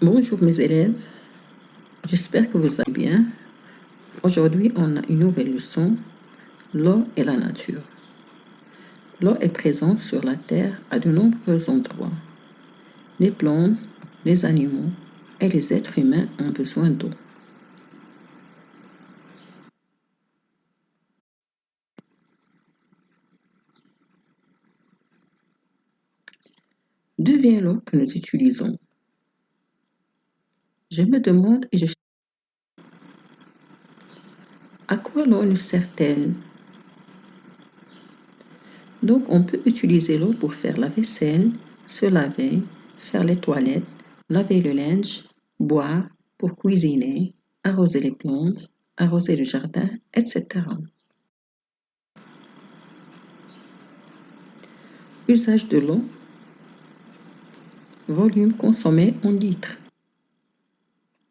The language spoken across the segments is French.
Bonjour mes élèves, j'espère que vous allez bien. Aujourd'hui, on a une nouvelle leçon, l'eau et la nature. L'eau est présente sur la Terre à de nombreux endroits. Les plantes, les animaux et les êtres humains ont besoin d'eau. D'où vient l'eau que nous utilisons? Je me demande et à quoi l'eau nous sert-elle? Donc, on peut utiliser l'eau pour faire la vaisselle, se laver, faire les toilettes, laver le linge, boire, pour cuisiner, arroser les plantes, arroser le jardin, etc. Usage de l'eau. Volume consommé en litres.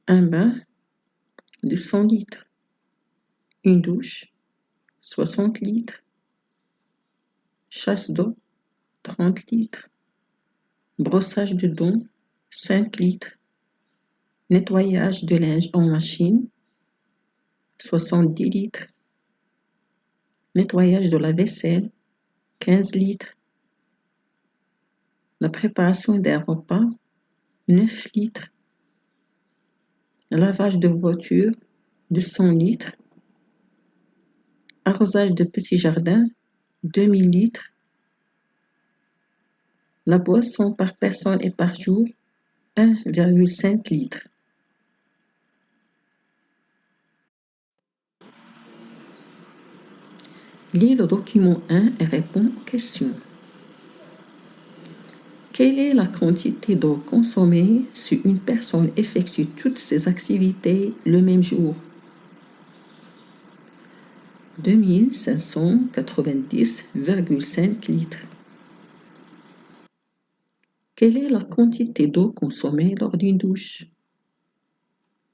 Un bain de 100 litres. Une douche, 60 litres. Chasse d'eau, 30 litres. Brossage de dents, 5 litres. Nettoyage de linge en machine, 70 litres. Nettoyage de la vaisselle, 15 litres. La préparation d'un repas, 9 litres. Lavage de voiture, de 100 litres. Arrosage de petits jardins, 2000 litres. La boisson par personne et par jour, 1,5 litres. Lis le document 1 et réponds aux questions. Quelle est la quantité d'eau consommée si une personne effectue toutes ses activités le même jour? 2590,5 litres. Quelle est la quantité d'eau consommée lors d'une douche?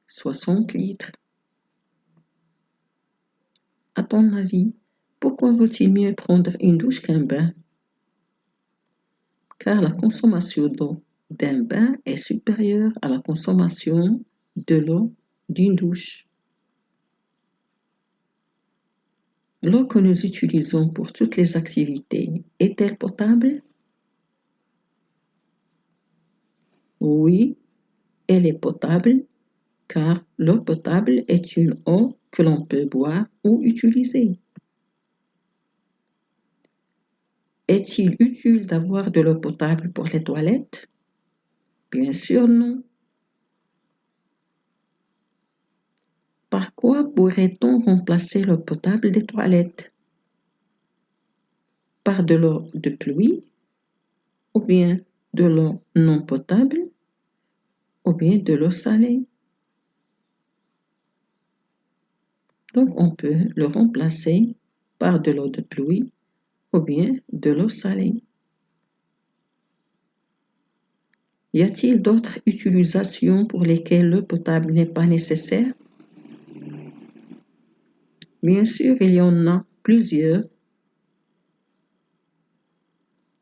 60 litres. À ton avis, pourquoi vaut-il mieux prendre une douche qu'un bain? Car la consommation d'eau d'un bain est supérieure à la consommation de l'eau d'une douche. L'eau que nous utilisons pour toutes les activités est-elle potable? Oui, elle est potable, car l'eau potable est une eau que l'on peut boire ou utiliser. Est-il utile d'avoir de l'eau potable pour les toilettes? Bien sûr non. Par quoi pourrait-on remplacer l'eau potable des toilettes? Par de l'eau de pluie, ou bien de l'eau non potable, ou bien de l'eau salée. Donc on peut le remplacer par de l'eau de pluie ou bien de l'eau salée. Y a-t-il d'autres utilisations pour lesquelles l'eau potable n'est pas nécessaire? Bien sûr, il y en a plusieurs.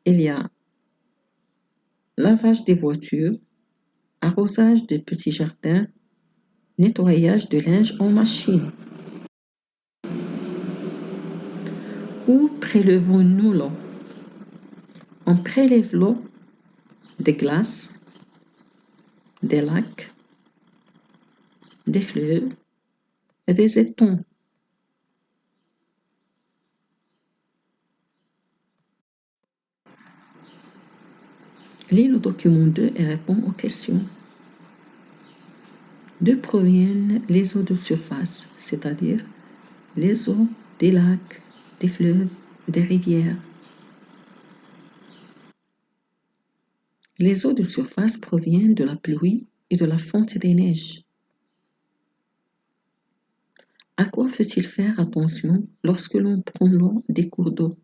Il y a lavage des voitures, arrosage de petits jardins, nettoyage de linge en machine. Où prélevons-nous l'eau? On prélève l'eau des glaces, des lacs, des fleuves et des étangs. Lis le document 2 et réponds aux questions. D'où proviennent les eaux de surface, c'est-à-dire les eaux des lacs, des fleuves, des rivières? Les eaux de surface proviennent de la pluie et de la fonte des neiges. À quoi faut-il faire attention lorsque l'on prend l'eau des cours d'eau?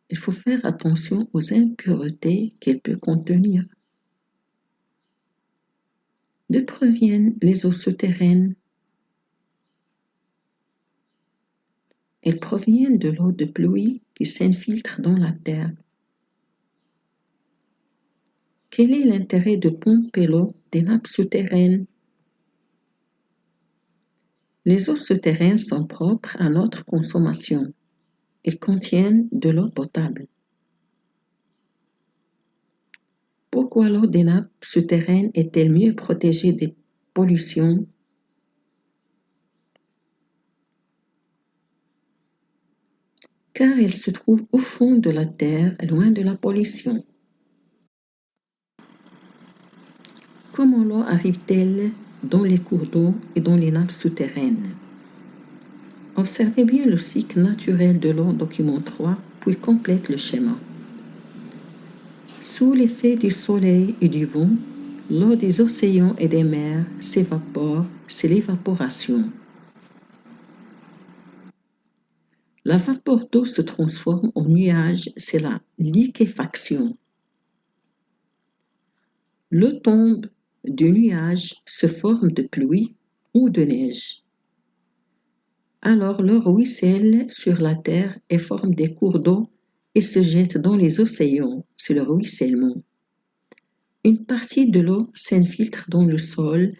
Il faut faire attention aux impuretés qu'elle peut contenir. D'où proviennent les eaux souterraines? Elles proviennent de l'eau de pluie qui s'infiltre dans la terre. Quel est l'intérêt de pomper l'eau des nappes souterraines? Les eaux souterraines sont propres à notre consommation. Elles contiennent de l'eau potable. Pourquoi l'eau des nappes souterraines est-elle mieux protégée des pollutions? Car elle se trouve au fond de la terre, loin de la pollution. Comment l'eau arrive-t-elle dans les cours d'eau et dans les nappes souterraines? Observez bien le cycle naturel de l'eau, document 3, puis complète le schéma. Sous l'effet du soleil et du vent, l'eau des océans et des mers s'évapore, c'est l'évaporation. La vapeur d'eau se transforme en nuage, c'est la liquéfaction. L'eau tombe du nuage se forme de pluie ou de neige. Alors l'eau ruisselle sur la terre et forme des cours d'eau et se jette dans les océans, c'est le ruissellement. Une partie de l'eau s'infiltre dans le sol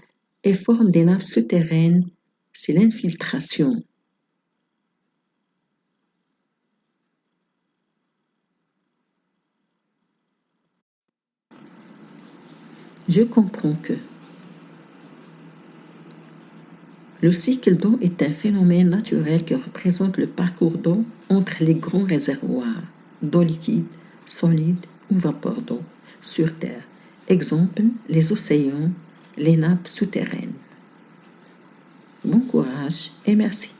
et forme des nappes souterraines, c'est l'infiltration. Je comprends que le cycle d'eau est un phénomène naturel qui représente le parcours d'eau entre les grands réservoirs d'eau liquide, solide ou vapeur d'eau sur Terre. Exemple, les océans, les nappes souterraines. Bon courage et merci.